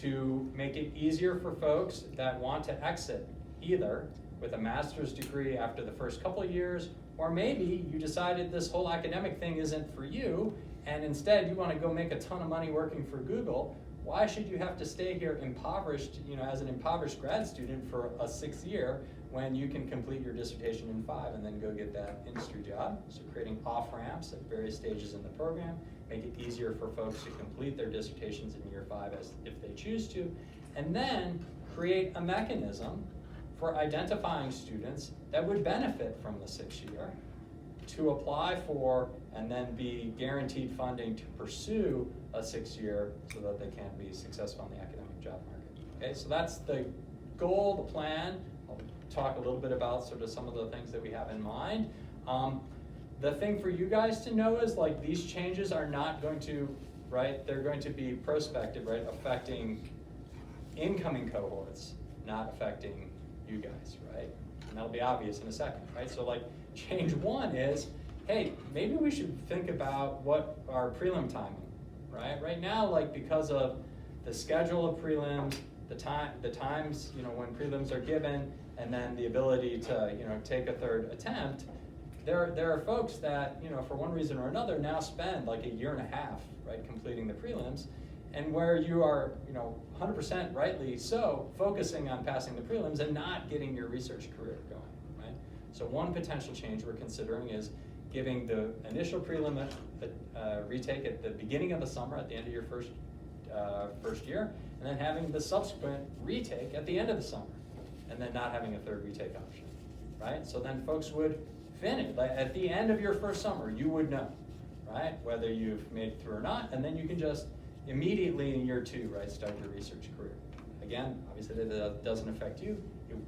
to make it easier for folks that want to exit either with a master's degree after the first couple of years, or maybe you decided this whole academic thing isn't for you, and instead you want to go make a ton of money working for Google. Why should you have to stay here impoverished, as an impoverished grad student for a 6th year when you can complete your dissertation in 5 and then go get that industry job? So creating off-ramps at various stages in the program, make it easier for folks to complete their dissertations in year 5 as if they choose to, and then create a mechanism for identifying students that would benefit from the 6th year to apply for and then be guaranteed funding to pursue a 6th year so that they can be successful in the academic job market. Okay, so that's the goal, the plan. I'll talk a little bit about sort of some of the things that we have in mind. The thing for you guys to know is like these changes are not going to, right, they're going to be prospective, right, affecting incoming cohorts, not affecting you guys, right? And that'll be obvious in a second, right? So like change 1 is, hey, maybe we should think about what our prelim timing, right? Right now, like because of the schedule of prelims, the times, when prelims are given, and then the ability to, take a 3rd attempt, there are folks that, for one reason or another now spend like a year and a half, right, completing the prelims, and where you are, 100% rightly so, focusing on passing the prelims and not getting your research career going, right? So one potential change we're considering is giving the initial prelim retake at the beginning of the summer, at the end of your first year, and then having the subsequent retake at the end of the summer, and then not having a 3rd retake option, right? So then folks would finish, like at the end of your first summer, you would know, right, whether you've made it through or not, and then you can just immediately in year 2, right, start your research career. Again, obviously that doesn't affect you.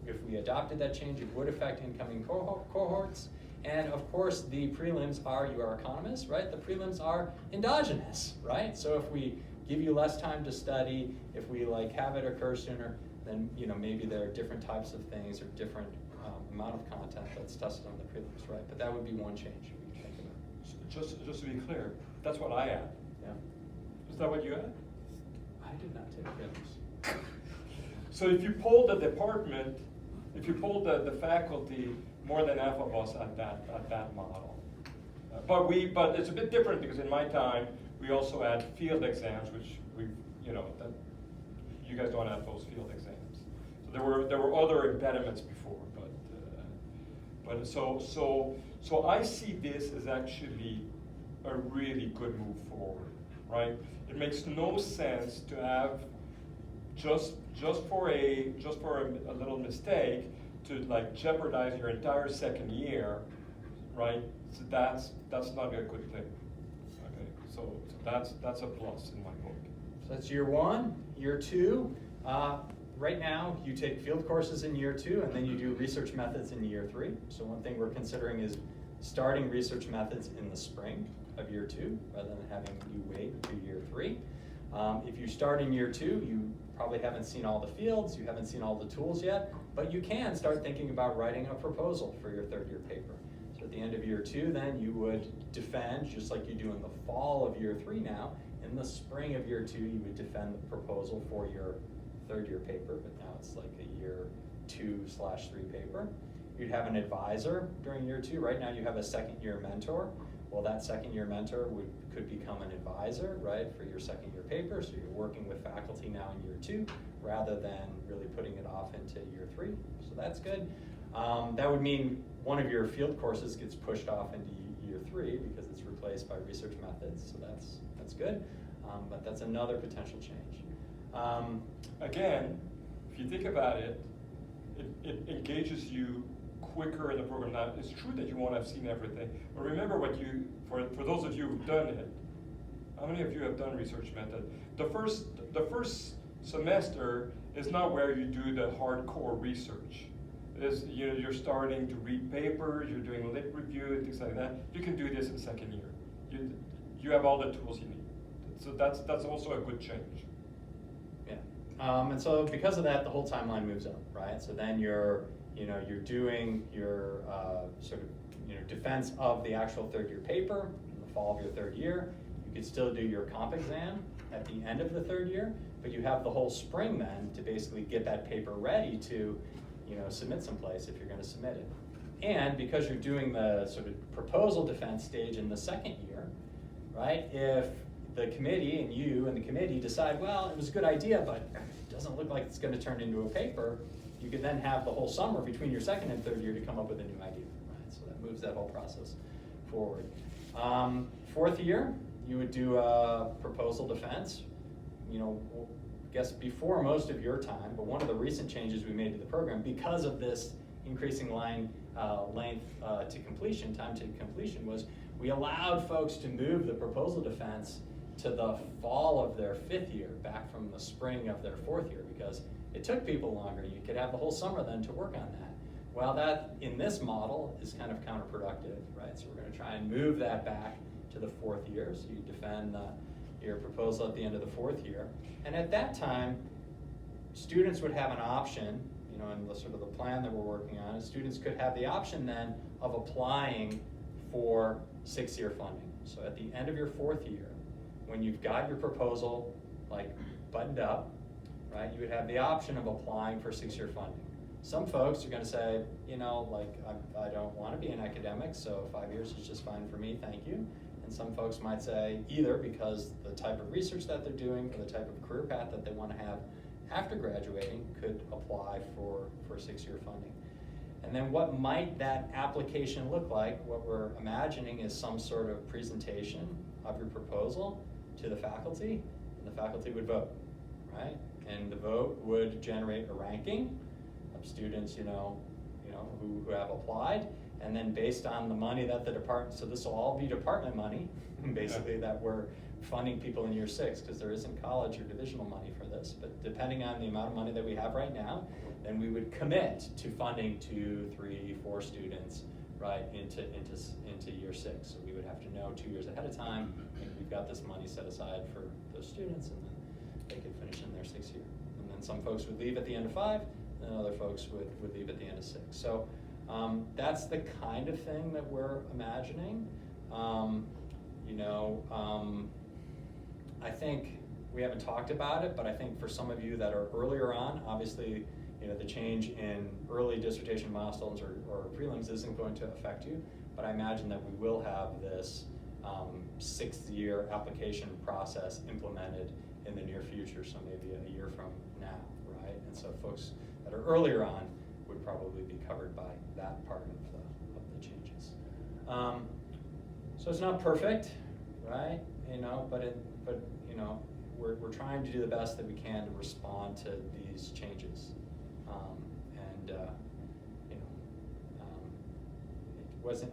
If we adopted that change, it would affect incoming cohorts. And of course, the prelims are, you are economists, right? The prelims are endogenous, right? So if we give you less time to study, if we like have it occur sooner, then maybe there are different types of things or different amount of content that's tested on the prelims, right? But that would be one change we can think about. Just to be clear, that's what I add. Yeah. Is that what you add? I did not take prelims. So if you poll the department, if you poll the faculty, more than half of us at that model. But it's a bit different because in my time we also had field exams, which you guys don't have those field exams. So there were other impediments before, but so I see this as actually a really good move forward, right? It makes no sense to have just for a little mistake to like jeopardize your entire 2nd year, right? So that's not a good thing. Okay, so that's a plus in my book. So that's year 1. Year 2, right now you take field courses in year 2, and then you do research methods in year 3. So one thing we're considering is starting research methods in the spring of year 2, rather than having you wait to year 3. If you start in year 2, you probably haven't seen all the fields, you haven't seen all the tools yet, but you can start thinking about writing a proposal for your 3rd year paper. So at the end of year 2, then you would defend, just like you do in the fall of year 3 now, in the spring of year 2, you would defend the proposal for your 3rd year paper, but now it's like a year 2/3 paper. You'd have an advisor during year 2. Right now you have a 2nd year mentor. Well, that 2nd year mentor could become an advisor, right, for your 2nd year paper. So you're working with faculty now in year 2 rather than really putting it off into year 3. So that's good. That would mean one of your field courses gets pushed off into year 3 because it's replaced by research methods. So that's good. But that's another potential change. Again, if you think about it, it engages you quicker in the program. Now, it's true that you won't have seen everything, but remember for those of you who've done it, how many of you have done research method? The first semester is not where you do the hardcore research. You're starting to read papers, you're doing lit review and things like that. You can do this in 2nd year. You have all the tools you need. So that's also a good change. Yeah, and so because of that, the whole timeline moves up, right? So then you're doing your sort of defense of the actual 3rd year paper in the fall of your 3rd year. You could still do your comp exam at the end of the 3rd year, but you have the whole spring then to basically get that paper ready to, submit someplace if you're gonna submit it. And because you're doing the sort of proposal defense stage in the second year, right? If the committee and you and the committee decide, well, it was a good idea, but it doesn't look like it's gonna turn into a paper, you could then have the whole summer between your second and third year to come up with a new idea, right? So that moves that whole process forward. Fourth year, you would do a proposal defense, I guess before most of your time, but one of the recent changes we made to the program because of this increasing length to completion, time to completion, was we allowed folks to move the proposal defense to the fall of their fifth year, back from the spring of their fourth year, because it took people longer. You could have the whole summer then to work on that. Well, that in this model is kind of counterproductive, right? So we're going to try and move that back to the fourth year. So you defend your proposal at the end of the fourth year. And at that time, students would have an option, in the sort of the plan that we're working on, students could have the option then of applying for 6-year funding. So at the end of your fourth year, when you've got your proposal buttoned up, right, you would have the option of applying for 6-year funding. Some folks are going to say, I don't want to be an academic, so 5 years is just fine for me, thank you. And some folks might say either because the type of research that they're doing or the type of career path that they want to have after graduating could apply for 6-year funding. And then what might that application look like? What we're imagining is some sort of presentation of your proposal to the faculty, and the faculty would vote, right? And the vote would generate a ranking of students, who have applied, and then based on the money that the department, so this will all be department money, basically, that we're funding people in year 6, because there isn't college or divisional money for this, but depending on the amount of money that we have right now, then we would commit to funding 2, 3, 4 students, right, into year 6. So we would have to know 2 years ahead of time, we've got this money set aside for those students, and then they could finish in their 6th year. And then some folks would leave at the end of 5, and other folks would leave at the end of 6. So that's the kind of thing that we're imagining. I think we haven't talked about it, but I think for some of you that are earlier on, obviously, the change in early dissertation milestones or prelims isn't going to affect you, but I imagine that we will have this 6th year application process implemented in the near future, so maybe a year from now, right? And so folks that are earlier on would probably be covered by that part of the changes. So it's not perfect, right? But we're trying to do the best that we can to respond to these changes. It wasn't,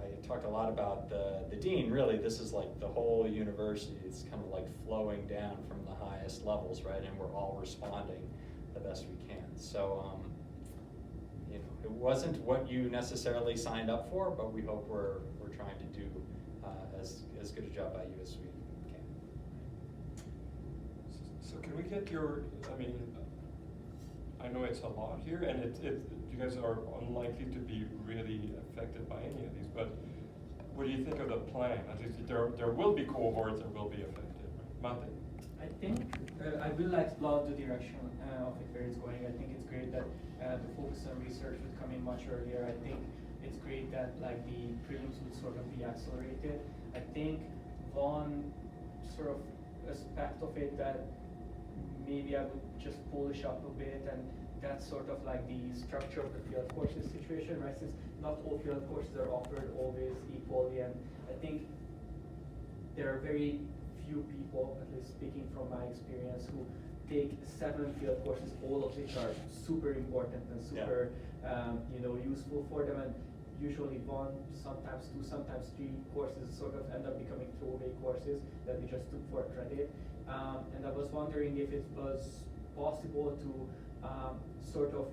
I talked a lot about the dean. Really, this is like the whole university. It's kind of like flowing down from the highest levels, right? And we're all responding the best we can. So, it wasn't what you necessarily signed up for, but we hope we're trying to do as good a job by you as we can. So can we get your, I know it's a lot here, and you guys are unlikely to be really affected by any of these, but what do you think of the plan? At least there will be cohorts that will be affected, right? Mate? I think I will explore the direction of it where it's going. I think it's great that the focus on research would come in much earlier. I think it's great that the prelims would sort of be accelerated. I think one sort of aspect of it that maybe I would just polish up a bit, and that's sort of the structure of the field courses situation, right? Since not all field courses are offered always equally, and I think there are very few people, at least speaking from my experience, who take 7 field courses, all of which are super important and super useful for them, and usually 1, sometimes 2, sometimes 3 courses sort of end up becoming throwaway courses that we just took for credit. And I was wondering if it was possible to sort of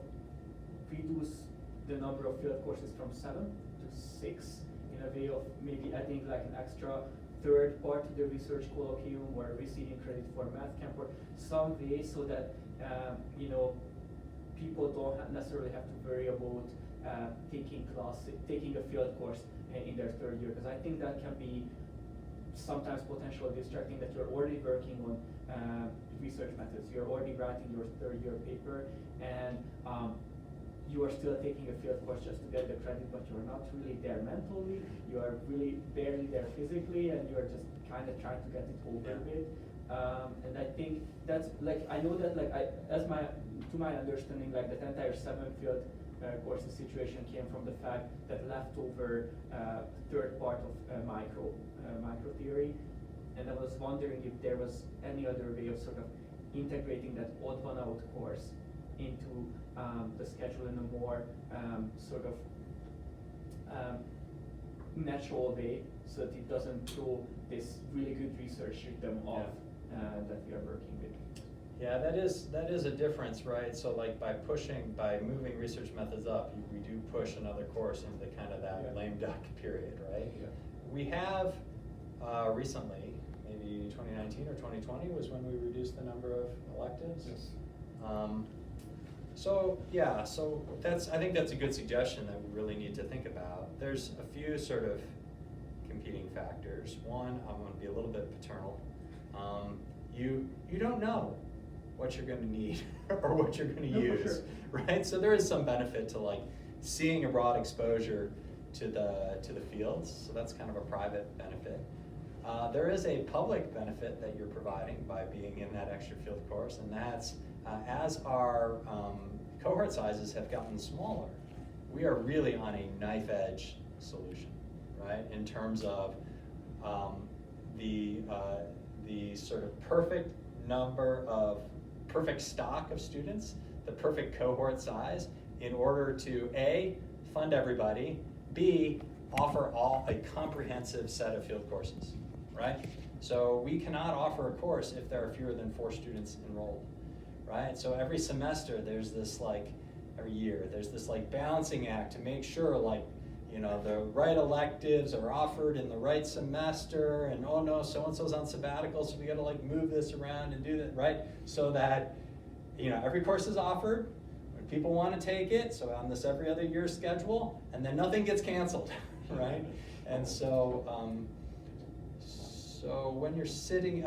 reduce the number of field courses from 7 to 6 in a way of maybe adding an extra 3rd part to the research colloquium or receiving credit for math camp or some way so that people don't necessarily have to worry about taking a field course in their 3rd year, because I think that can be sometimes potentially distracting that you're already working on research methods. You're already writing your third year paper, and you are still taking a field course just to get the credit, but you're not really there mentally. You are really barely there physically, and you're just kind of trying to get it over with. And I think that's like, I know that like to my understanding, like that entire 7 field courses situation came from the fact that leftover third part of micro theory, and I was wondering if there was any other way of sort of integrating that odd one out course into the schedule in a more sort of natural way, so that it doesn't throw this really good research rhythm off that we are working with. Yeah, that is a difference, right? So like by moving research methods up, we do push another course into kind of that lame duck period, right? Yeah. We have recently, maybe 2019 or 2020 was when we reduced the number of electives. Yes. So I think that's a good suggestion that we really need to think about. There's a few sort of competing factors. One, I'm going to be a little bit paternal. You don't know what you're going to need or what you're going to use, right? So there is some benefit to like seeing a broad exposure to the fields. So that's kind of a private benefit. There is a public benefit that you're providing by being in that extra field course, and that's as our cohort sizes have gotten smaller, we are really on a knife edge solution, right? In terms of the sort of perfect stock of students, the perfect cohort size, in order to A, fund everybody, B, offer a comprehensive set of field courses, right? So we cannot offer a course if there are fewer than 4 students enrolled, right? So every semester there's this every year, there's this balancing act to make sure the right electives are offered in the right semester, and oh no, so-and-so's on sabbatical, so we gotta move this around and do that, right? So that, every course is offered, when people wanna take it, so on this every other year schedule, and then nothing gets canceled, right? And so when you're sitting,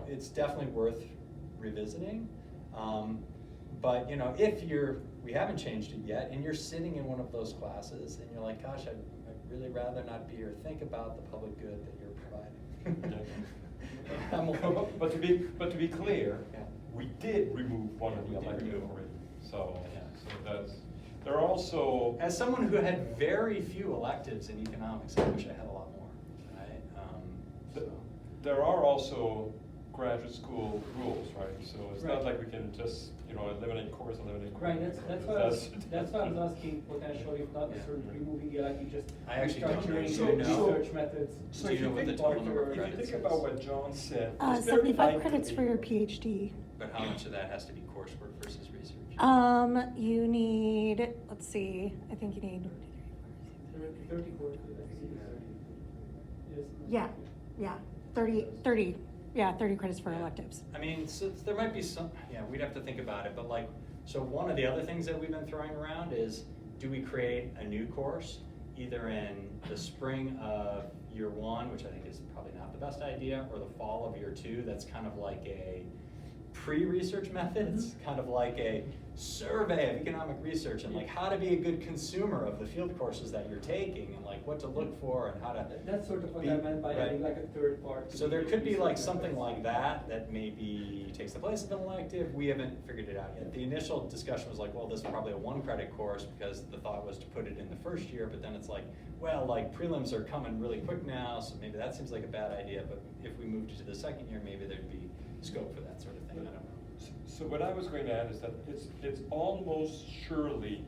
it's definitely worth revisiting. But we haven't changed it yet, and you're sitting in one of those classes, and you're like, gosh, I'd really rather not be here. Think about the public good that you're providing. But to be clear, we did remove one of the electives already. So that's, there are also... As someone who had very few electives in economics, I wish I had a lot more, right? There are also graduate school rules, right? So it's not like we can just, eliminate course. Right, that's why I was asking potentially, if not necessarily removing it, just I actually don't restructuring research methods. So if you think about what John said, 75 credits for your PhD. But how much of that has to be coursework versus research? You need, let's see, I think you need 30 courses. Yeah, 30 credits for electives. So there might be some, we'd have to think about it, but so one of the other things that we've been throwing around is, do we create a new course, either in the spring of year 1, which I think is probably not the best idea, or the fall of year 2, that's kind of like a pre-research methods, kind of like a survey of economic research, and how to be a good consumer of the field courses that you're taking, and what to look for, and how to... That's sort of what I meant by having a third part. So there could be something like that maybe takes the place of an elective. We haven't figured it out yet. The initial discussion was well, this is probably a 1-credit course, because the thought was to put it in the first year, but then it's prelims are coming really quick now, so maybe that seems like a bad idea, but if we moved it to the second year, maybe there'd be scope for that sort of thing. I don't know. So what I was going to add is that it's almost surely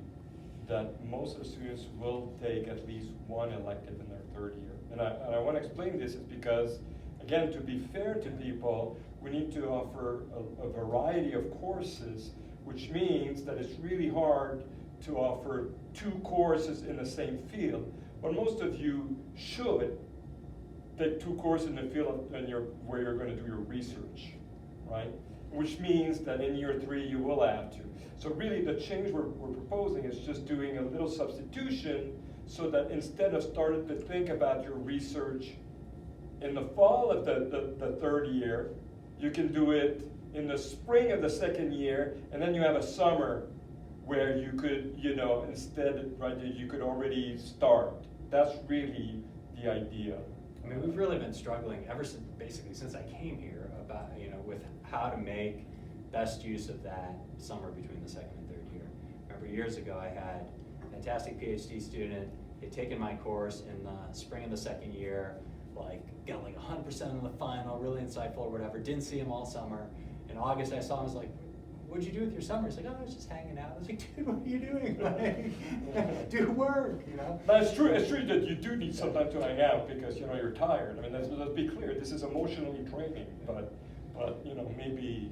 that most of the students will take at least one elective in their 3rd year. And I want to explain this is because, again, to be fair to people, we need to offer a variety of courses, which means that it's really hard to offer 2 courses in the same field. But most of you should take 2 courses in the field where you're going to do your research, right? Which means that in year 3 you will have to. So really the change we're proposing is just doing a little substitution, so that instead of starting to think about your research in the fall of the third year, you can do it in the spring of the second year, and then you have a summer where you could, instead, right, you could already start. That's really the idea. I mean, we've really been struggling ever since, basically since I came here about, with how to make best use of that summer between the second and third year. Remember years ago, I had a fantastic PhD student, had taken my course in the spring of the second year, got 100% on the final, really insightful or whatever, didn't see him all summer. In August, I saw him, I was like, what'd you do with your summer? He's like, oh, I was just hanging out. I was like, dude, what are you doing? Do work, But it's true that you do need some time to hang out because, you're tired. I mean, let's be clear, this is emotionally draining, but maybe.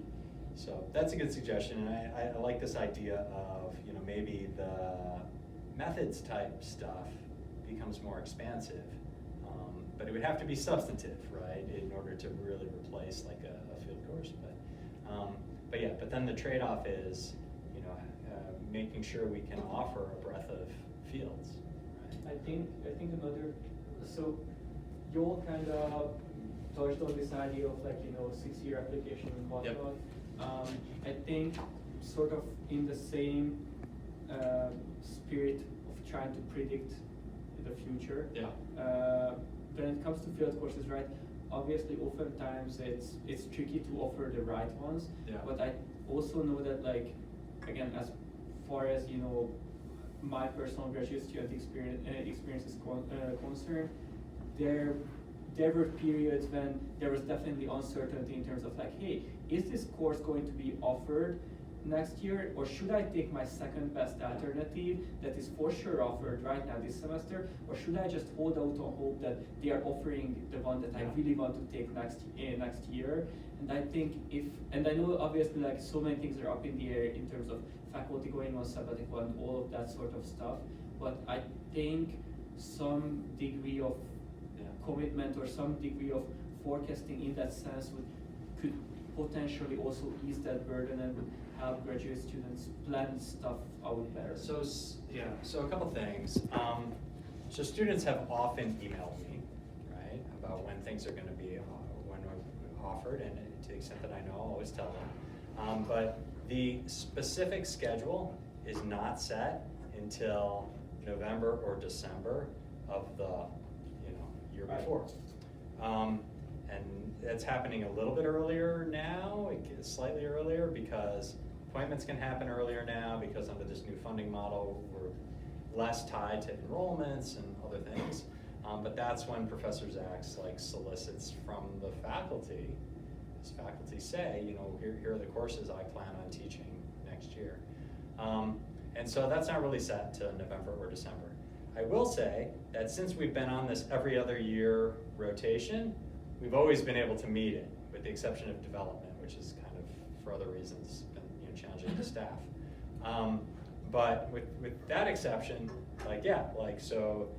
So that's a good suggestion, and I like this idea of, maybe the methods type stuff becomes more expansive, but it would have to be substantive, right, in order to really replace a field course. But then the trade-off is, making sure we can offer a breadth of fields. Right? I think another, so you all kind of touched on this idea of 6-year application and whatnot. Yep. I think sort of in the same spirit of trying to predict the future. Yeah. When it comes to field courses, right? Obviously, oftentimes it's tricky to offer the right ones. Yeah. But I also know that, again, as far as my personal graduate student experience is concerned, there were periods when there was definitely uncertainty in terms of hey, is this course going to be offered next year, or should I take my second best alternative that is for sure offered right now this semester, or should I just hold out on hope that they are offering the one that I really want to take next year? And I think and I know obviously so many things are up in the air in terms of faculty going on sabbatical and all of that sort of stuff, but I think some degree of commitment or some degree of forecasting in that sense could potentially also ease that burden and would help graduate students plan stuff out better. So a couple things. So students have often emailed me, right, about when things are going to be offered, and to the extent that I know, I'll always tell them. But the specific schedule is not set until November or December of the year before. And it's happening a little bit earlier now, slightly earlier, because appointments can happen earlier now, because under this new funding model, we're less tied to enrollments and other things. But that's when Professor Zaks solicits from the faculty, as faculty say, here are the courses I plan on teaching next year. And so that's not really set to November or December. I will say that since we've been on this every other year rotation, we've always been able to meet it, with the exception of development, which is kind of, for other reasons, been challenging to staff. But with that exception, so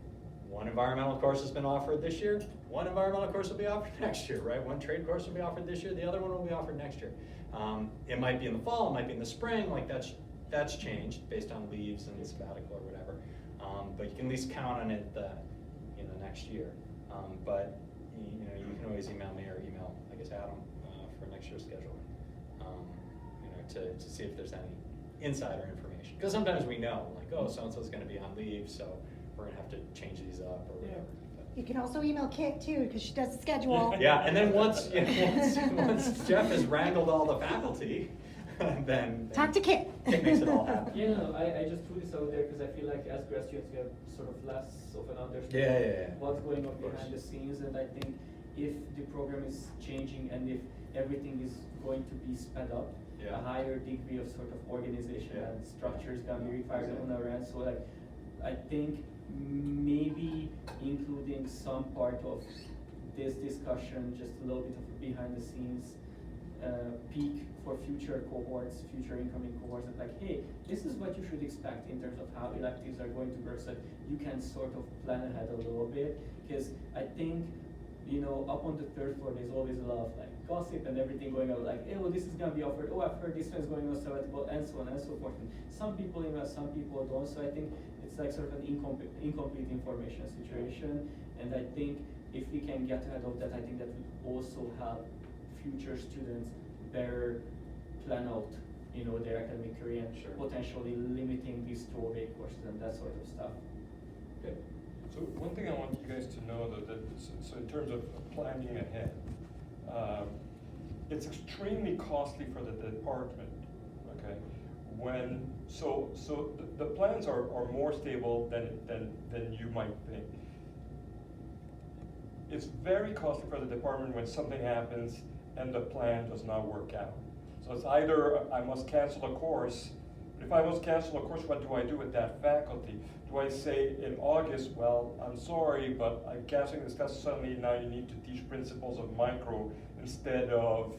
one environmental course has been offered this year, one environmental course will be offered next year, right? One trade course will be offered this year, the other one will be offered next year. It might be in the fall, it might be in the spring, that's changed based on leaves and sabbatical or whatever. But you can at least count on it next year. But you can always email me or email, Adam, for next year's schedule, to see if there's any insider information. Because sometimes we know, so-and-so's going to be on leave, so we're going to have to change these up or whatever. You can also email Kit too, because she does the schedule. Yeah, and then once Jeff has wrangled all the faculty, then Talk to Kit. Kit makes it all happen. I just threw this out there because I feel like as grad students we have sort of less of an understanding what's going on behind the scenes, and I think if the program is changing and if everything is going to be sped up, a higher degree of sort of organization and structure is going to be required on our end. So I think maybe including some part of this discussion, just a little bit of behind the scenes peak for future cohorts, future incoming cohorts, that hey, this is what you should expect in terms of how electives are going to work, so that you can sort of plan ahead a little bit. Because I think, up on the third floor, there's always a lot of gossip and everything going on, oh, this is going to be offered, oh, I've heard this one's going on sabbatical, and so on and so forth. And some people email, some people don't, so I think it's sort of an incomplete information situation, and I think if we can get ahead of that, I think that will also help future students better plan out, their academic career and Sure. potentially limiting these throwaway courses and that sort of stuff. Okay. So one thing I want you guys to know though, so in terms of planning ahead, it's extremely costly for the department, okay? The plans are more stable than you might think. It's very costly for the department when something happens and the plan does not work out. So it's either I must cancel a course, but if I must cancel a course, what do I do with that faculty? Do I say in August, well, I'm sorry, but I'm canceling this class, suddenly now you need to teach principles of micro instead of,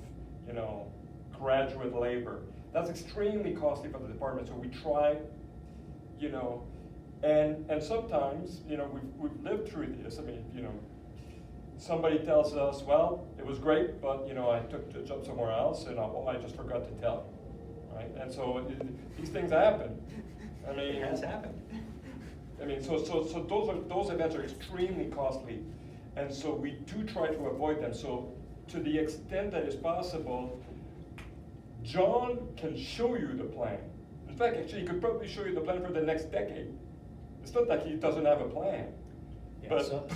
graduate labor. That's extremely costly for the department, so we try, and sometimes, we've lived through this. I mean, somebody tells us, well, it was great, but I took a job somewhere else, and I just forgot to tell you, right? And so these things happen. I mean, It has happened. I mean, so those events are extremely costly, and so we do try to avoid them. So to the extent that is possible, John can show you the plan. In fact, actually, he could probably show you the plan for the next decade. It's not like he doesn't have a plan. Yeah, But so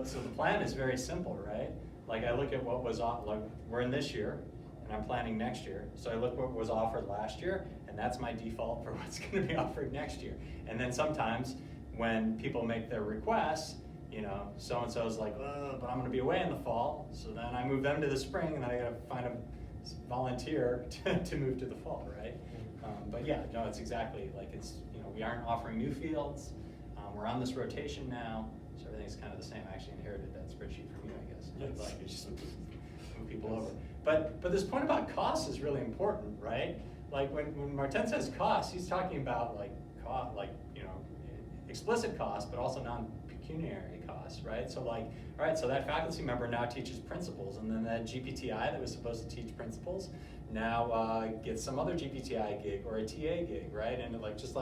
the plan is very simple, right? Like I look at what was like we're in this year, and I'm planning next year. So I look what was offered last year, and that's my default for what's going to be offered next year. And then sometimes when people make their requests, so and so is like, but I'm going to be away in the fall. So then I move them to the spring, and then I got to find a volunteer to move to the fall, right? But yeah, no, it's exactly like it's we aren't offering new fields. We're on this rotation now, so everything's kind of the same. I actually inherited that spreadsheet from you, I guess. Yes. Like, you just move people over. But this point about costs is really important, right? Like when Martin says costs, he's talking about explicit costs, but also non-pecuniary costs, right? So all right, so that faculty member now teaches principles, and then that GPTI that was supposed to teach principles now gets some other GPTI gig or a TA gig, right? And it just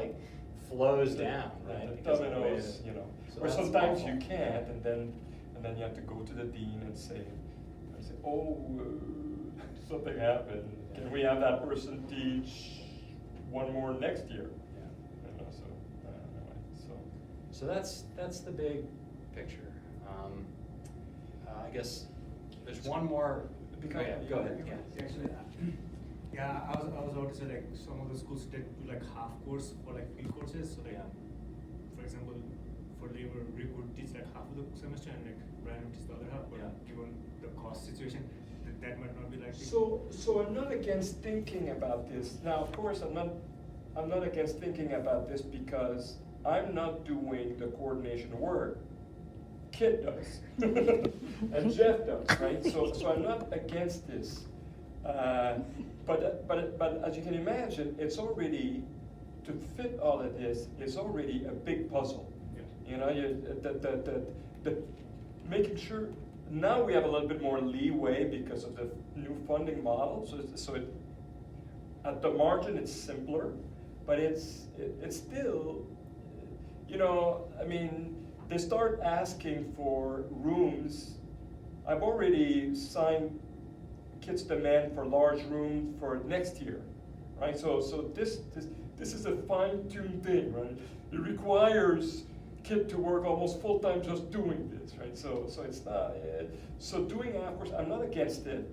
flows down, right? The Because of the way dominoes, so or that's sometimes awful. you can't, and then you have to go to the dean and say, oh, something happened. Can we have that person teach one more next year? Yeah. Anyway, So that's the big picture. I guess there's one more. Because- Go ahead. Yeah. Actually, I was about to say some of the schools did do half course for free courses. So Yeah. for example, for labor, we could teach half of the semester and Brian teach the other half. But Yeah. given the cost situation, that might not be likely. So I'm not against thinking about this. Now, of course, I'm not against thinking about this because I'm not doing the coordination work. Kit does, and Jeff does, right? So I'm not against this, but as you can imagine, it's already to fit all of this. It's already a big puzzle. Yeah. Making sure. Now we have a little bit more leeway because of the new funding model. So it at the margin it's simpler, but it's still, I mean. They start asking for rooms. I've already signed Kit's demand for large room for next year, right? So this is a fine-tuned thing, right? It requires Kit to work almost full-time just doing this, right? So it's not. So doing half course, I'm not against it,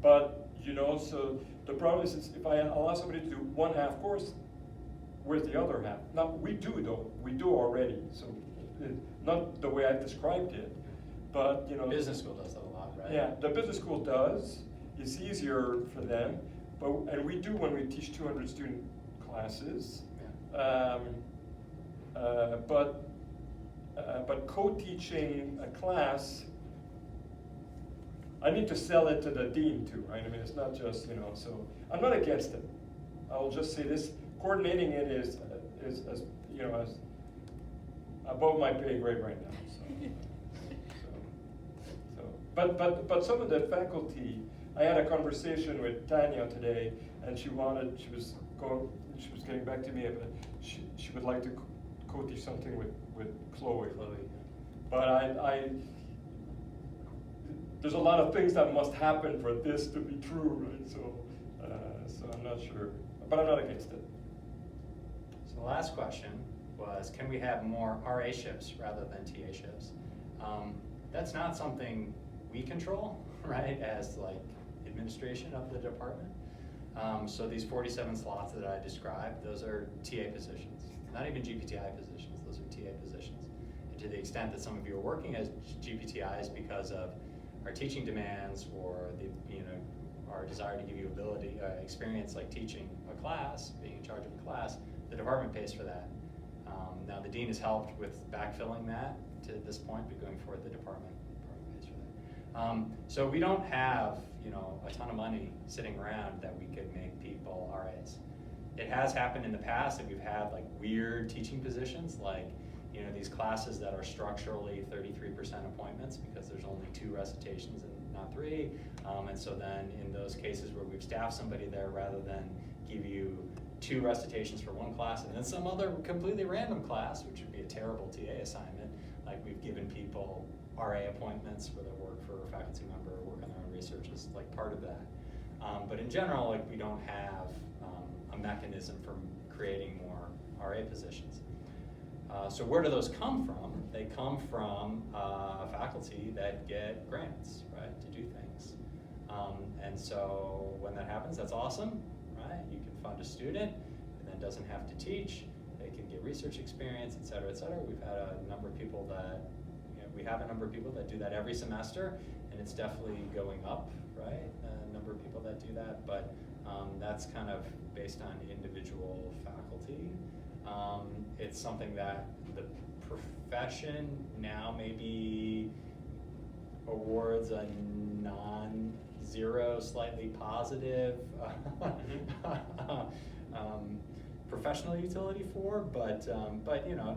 but so the problem is if I allow somebody to do one half course. Where's the other half? Now, we do though, we do already, so not the way I described it, but Business school does that a lot, right? Yeah, the business school does, it's easier for them, and we do when we teach 200 student classes. Yeah. But co-teaching a class, I need to sell it to the dean too, right? I mean, it's not just, so I'm not against it. I'll just say this. Coordinating it is as above my pay grade right now. But some of the faculty, I had a conversation with Tanya today, and she was getting back to me. She would like to co-teach something with Chloe. Chloe. But there's a lot of things that must happen for this to be true, right? So I'm not sure, but I'm not against it. So the last question was, can we have more RA shifts rather than TA shifts? That's not something we control, right, as like administration of the department. So these 47 slots that I described, those are TA positions, not even GPTI positions, those are TA positions. And to the extent that some of you are working as GPTIs because of our teaching demands or our desire to give you experience like teaching a class, being in charge of a class, the department pays for that. Now the dean has helped with backfilling that to this point, but going forward the department pays for that. So we don't have a ton of money sitting around that we could make people RAs. It has happened in the past that we've had like weird teaching positions, like these classes that are structurally 33% appointments because there's only 2 recitations and not 3. And so then in those cases where we've staffed somebody there, rather than give you 2 recitations for one class and then some other completely random class, which would be a terrible TA assignment, like we've given people RA appointments where they work for a faculty member or work on their own research as like part of that. But in general, like we don't have a mechanism for creating more RA positions. So where do those come from? They come from faculty that get grants, right, to do things. And so when that happens, that's awesome, right? You can fund a student and then doesn't have to teach. They can get research experience, et cetera, et cetera. We've had a number of people that, we have a number of people that do that every semester, and it's definitely going up, right? A number of people that do that, but that's kind of based on individual faculty. It's something that the profession now maybe awards a non-zero, slightly positive professional utility for, but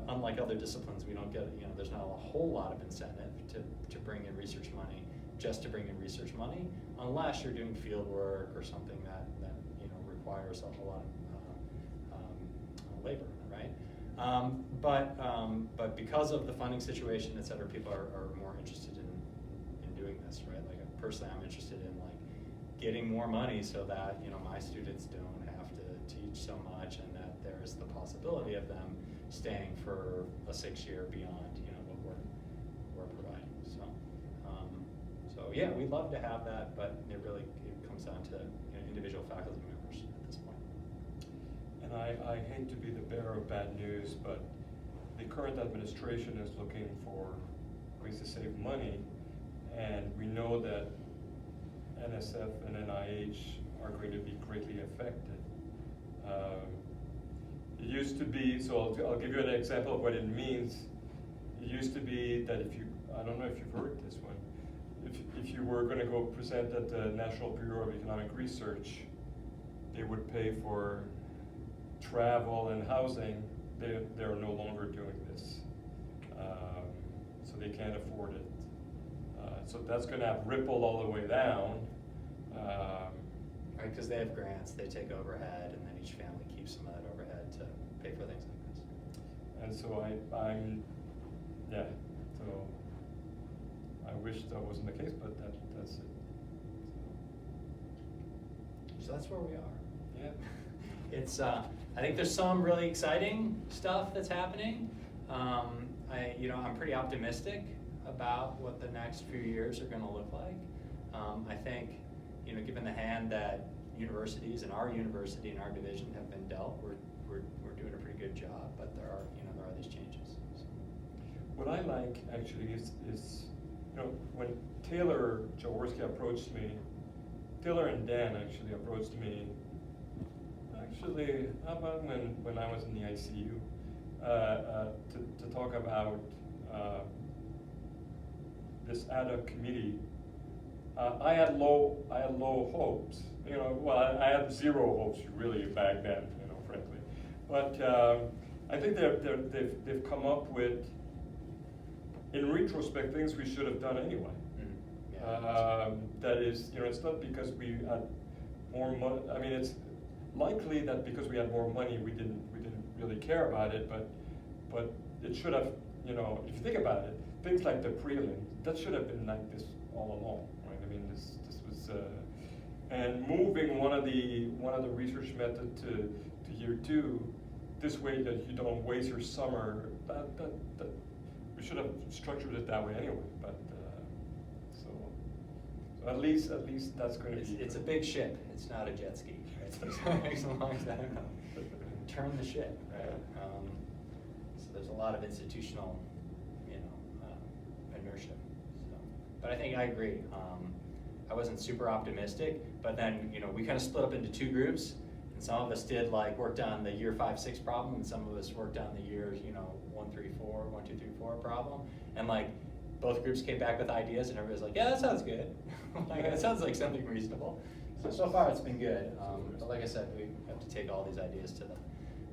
unlike other disciplines, we don't get, there's not a whole lot of incentive to bring in research money, just to bring in research money, unless you're doing field work or something that requires a lot of labor, right? But because of the funding situation, et cetera, people are more interested in doing this, right? Like personally, I'm interested in like getting more money so that my students don't have to teach so much, and that there's the possibility of them staying for a 6-year beyond what we're providing. So yeah, we'd love to have that, but it comes down to individual faculty members at this point. And I hate to be the bearer of bad news, but the current administration is looking for ways to save money, and we know that NSF and NIH are going to be greatly affected. It used to be, so I'll give you an example of what it means. It used to be that I don't know if you've heard this one, if you were going to go present at the National Bureau of Economic Research, they would pay for travel and housing. They're no longer doing this, so they can't afford it. So that's going to have ripple all the way down. Right, because they have grants, they take overhead, and then each family keeps some of that overhead to pay for things like this. And so so I wish that wasn't the case, but that's it. So that's where we are. Yeah. It's I think there's some really exciting stuff that's happening. I'm pretty optimistic about what the next few years are going to look like. I think, given the hand that universities and our university and our division have been dealt, we're doing a pretty good job. But there are these changes. So. What I like actually is when Taylor Jaworski approached me, Taylor and Dan actually approached me. Actually, how about when I was in the ICU to talk about this ad hoc committee. I had low hopes. I had zero hopes really back then. Frankly, but I think they've come up with, in retrospect, things we should have done anyway. Yeah. That is, it's not because we had more money. I mean, it's likely that because we had more money, we didn't really care about it. But but it should have, you know, if you think about it, things like the prelim, that should have been like this all along, right? I mean, this was, and moving one of the research method to year 2, this way that you don't waste your summer, that we should have structured it that way anyway, but, so at least that's going to be. It's a big ship, it's not a jet ski, right? It takes a long time to turn the ship, right? So there's a lot of institutional, inertia. So, but I think I agree. I wasn't super optimistic, but then, we kind of split up into 2 groups, and some of us worked on the year 5, 6 problem, and some of us worked on the years, 1, 3, 4, 1, 2, 3, 4 problem, and both groups came back with ideas, and everybody's like, yeah, that sounds good. That sounds like something reasonable. So far it's been good. But like I said, we have to take all these ideas to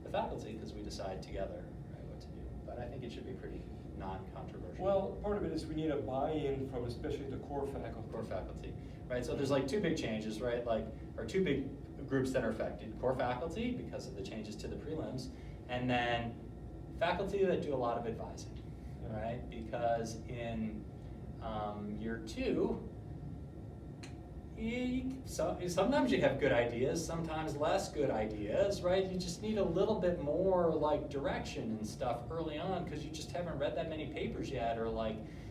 the faculty because we decide together, right, what to do. But I think it should be pretty non-controversial. Well, part of it is we need a buy-in from especially the core faculty. Right? So there's 2 big changes, right? Or 2 big groups that are affected. Core faculty, because of the changes to the prelims, and then faculty that do a lot of advising, right? Because in year 2, sometimes you have good ideas, sometimes less good ideas, right? You just need a little bit more direction and stuff early on because you just haven't read that many papers yet or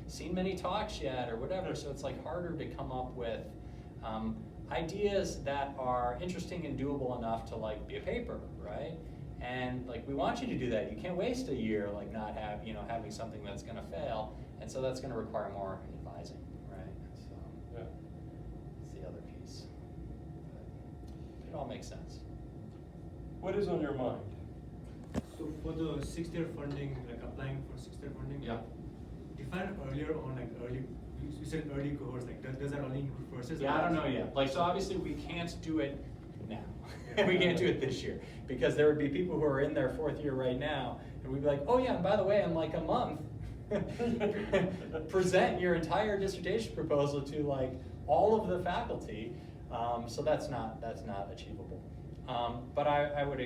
seen many talks yet or whatever. So it's harder to come up with ideas that are interesting and doable enough to be a paper, right? And we want you to do that. You can't waste a year not having something that's going to fail, and so that's going to require more advising, right? So Yeah. that's the other piece. But it all makes sense. What is on your mind? So for the 6th year funding, applying for 6th year funding. Yeah. Define earlier on early. You said early cohorts. Does that only include first years? Yeah, I don't know yet. So obviously we can't do it now. We can't do it this year because there would be people who are in their 4th year right now, and we'd be like, oh yeah, and by the way, in a month, present your entire dissertation proposal to all of the faculty. So that's not achievable. But I would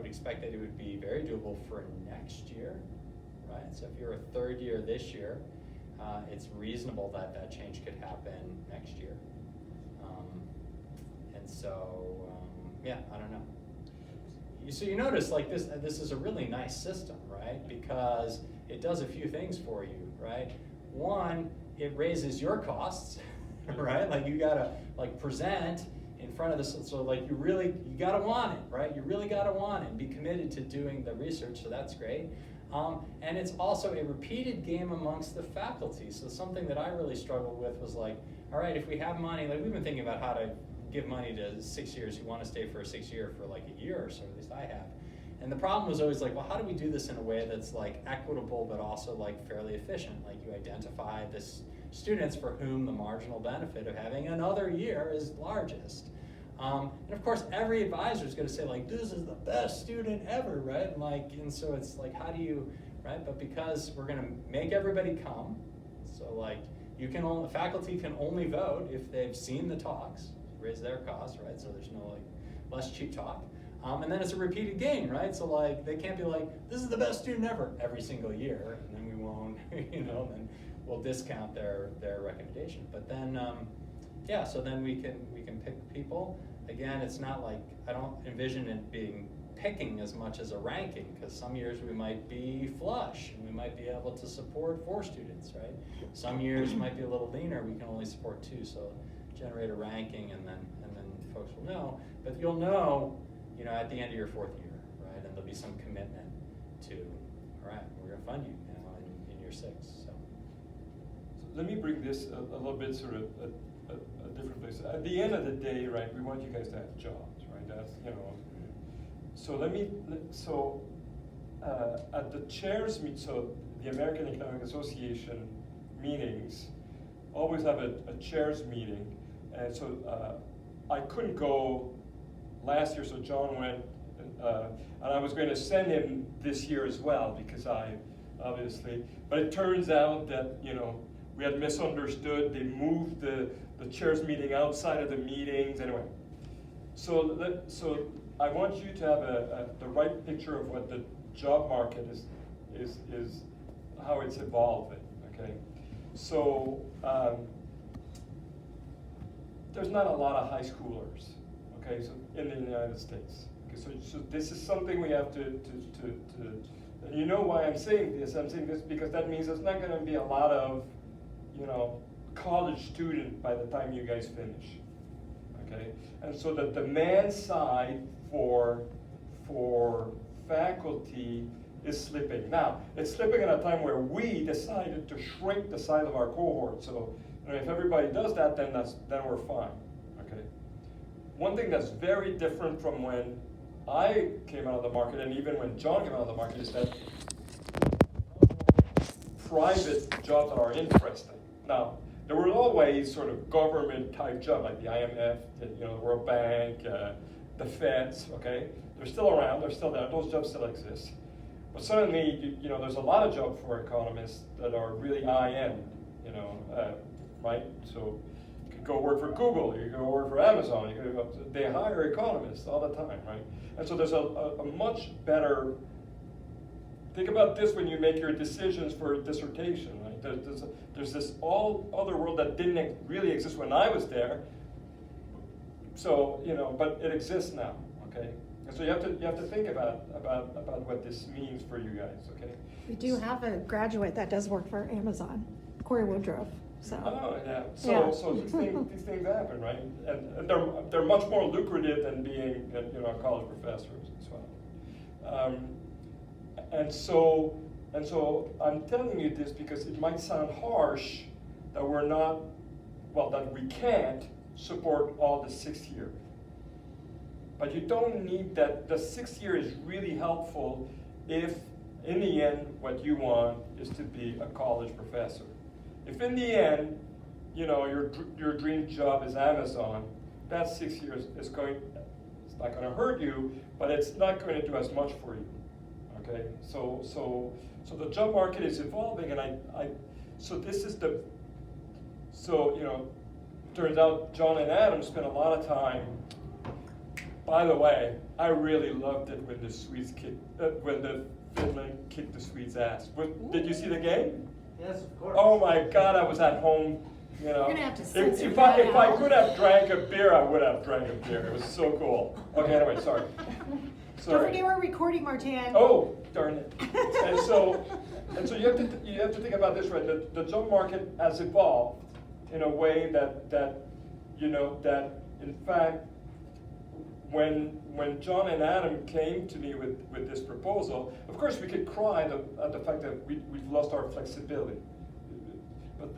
expect that it would be very doable for next year, right? So if you're a 3rd year this year, it's reasonable that change could happen next year. And so, I don't know. So you notice this is a really nice system, right? Because it does a few things for you, right? One, it raises your costs, right? You gotta present in front of this, so you gotta want it, right? You really gotta want it and be committed to doing the research, so that's great. And it's also a repeated game amongst the faculty. So something that I really struggled with was all right, if we have money, we've been thinking about how to give money to 6 years who want to stay for a 6th year for a year or so, at least I have. And the problem was always well, how do we do this in a way that's equitable but also fairly efficient? You identify the students for whom the marginal benefit of having another year is largest. And of course, every advisor is going to say this is the best student ever, right? And so it's how do you, right? But because we're going to make everybody come, so faculty can only vote if they've seen the talks, raise their costs, right? So there's no less cheap talk. And then it's a repeated game, right? So they can't be this is the best student ever every single year, and then we won't, then we'll discount their recommendation. But then, so then we can pick people. Again, it's not I don't envision it being picking as much as a ranking, because some years we might be flush and we might be able to support 4 students, right? Some years might be a little leaner, we can only support 2, so generate a ranking and then folks will know. But you'll know, at the end of your 4th year, right? And there'll be some commitment to, all right, we're gonna fund you now in year 6, so. Let me bring this a little bit sort of a different place. At the end of the day, right, we want you guys to have jobs, right? That's, So at the chairs meet, so the American Economic Association meetings always have a chairs meeting, and so I couldn't go last year, so John went, and I was going to send him this year as well because obviously, but it turns out that we had misunderstood. They moved the chairs meeting outside of the meetings anyway. So I want you to have the right picture of what the job market is how it's evolving, okay? So, there's not a lot of high schoolers, okay, so in the United States. Okay, so this is something we have to and you know why I'm saying this? I'm saying this because that means there's not gonna be a lot of, college student by the time you guys finish, okay? And so the demand side for faculty is slipping. Now, it's slipping at a time where we decided to shrink the size of our cohort. So, if everybody does that, then we're fine, okay? One thing that's very different from when I came out of the market, and even when John came out of the market, is that private jobs that are interesting. Now, there were always sort of government type jobs, like the IMF, the World Bank, the Feds, okay? They're still around, they're still there, those jobs still exist. But suddenly, there's a lot of jobs for economists that are really high-end, right? So you could go work for Google, you could go work for Amazon, they hire economists all the time, right? And so there's a much better, think about this when you make your decisions for a dissertation, right? There's this all other world that didn't really exist when I was there. So, but it exists now, okay? And so you have to think about what this means for you guys, okay? We do have a graduate that does work for Amazon, Corey Woodruff, so. Oh, yeah. Yeah. So these things happen, right? And they're much more lucrative than being a college professor as well. And so I'm telling you this because it might sound harsh that that we can't support all the 6th year. But you don't need that. The 6th year is really helpful if, in the end, what you want is to be a college professor. If in the end, your dream job is Amazon, that 6 years it's not going to hurt you, but it's not going to do as much for you. Okay, so the job market is evolving, and turns out John and Adam spent a lot of time. By the way, I really loved it when the Finland kicked the Swedes' ass. Did you see the game? Yes, of course. Oh my God, I was at home. You're gonna have to censor If I that could have drank a beer, I would have drank a beer. It was so cool. Okay, anyway, sorry. Don't forget we're recording, Martin. Oh, darn it. And so you have to think about this, right? The job market has evolved in a way that in fact, when John and Adam came to me with this proposal, of course we could cry at the fact that we've lost our flexibility, but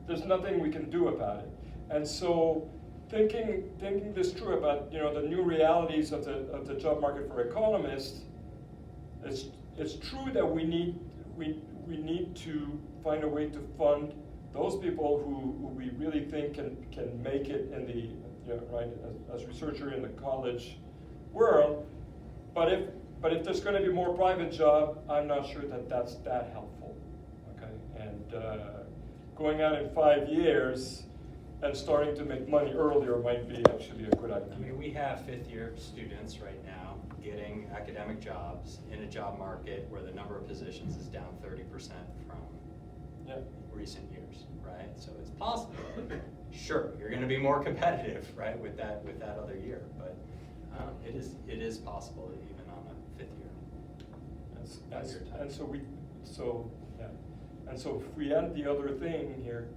there's nothing we can do about it. And so thinking this through about the new realities of the job market for economists, it's true that we need to find a way to fund those people who we really think can make it in the as researcher in the college world. But if there's going to be more private job, I'm not sure that's that helpful. Okay, and going out in 5 years and starting to make money earlier might be actually a good idea. I mean, we have 5th-year students right now getting academic jobs in a job market where the number of positions is down 30% from recent years, right? So it's possible. Sure, you're going to be more competitive, right, with that other year, but it is possible even on a 5th year. And so if we add the other thing here,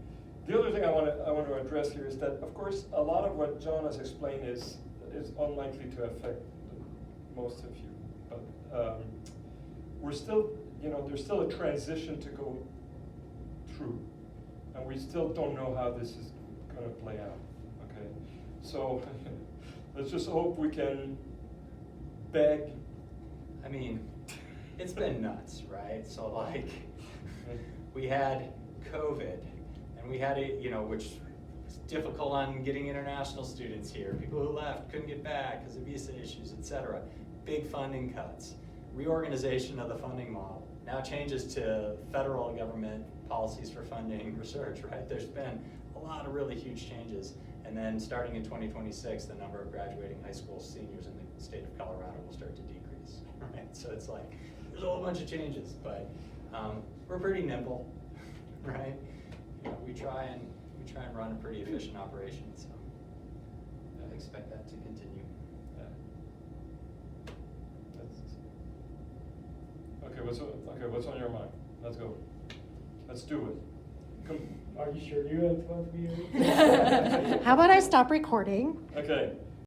the other thing I want to address here is that, of course, a lot of what John has explained is unlikely to affect most of you, but we're still, there's still a transition to go through, and we still don't know how this is going to play out. Okay, so let's just hope we can beg. I mean, it's been nuts, right? So like, we had COVID, and we had which was difficult on getting international students here. People who left couldn't get back because of visa issues, etc. Big funding cuts, reorganization of the funding model. Now changes to federal government policies for funding research, right? There's been a lot of really huge changes. And then starting in 2026, the number of graduating high school seniors in the state of Colorado will start to decrease, right? So it's like, there's a whole bunch of changes, but we're pretty nimble, right? You know, we try and run a pretty efficient operation, so I expect that to continue. Yeah. What's on your mind? Let's go. Let's do it. Come. Are you sure you want to be here? How about I stop recording? Okay.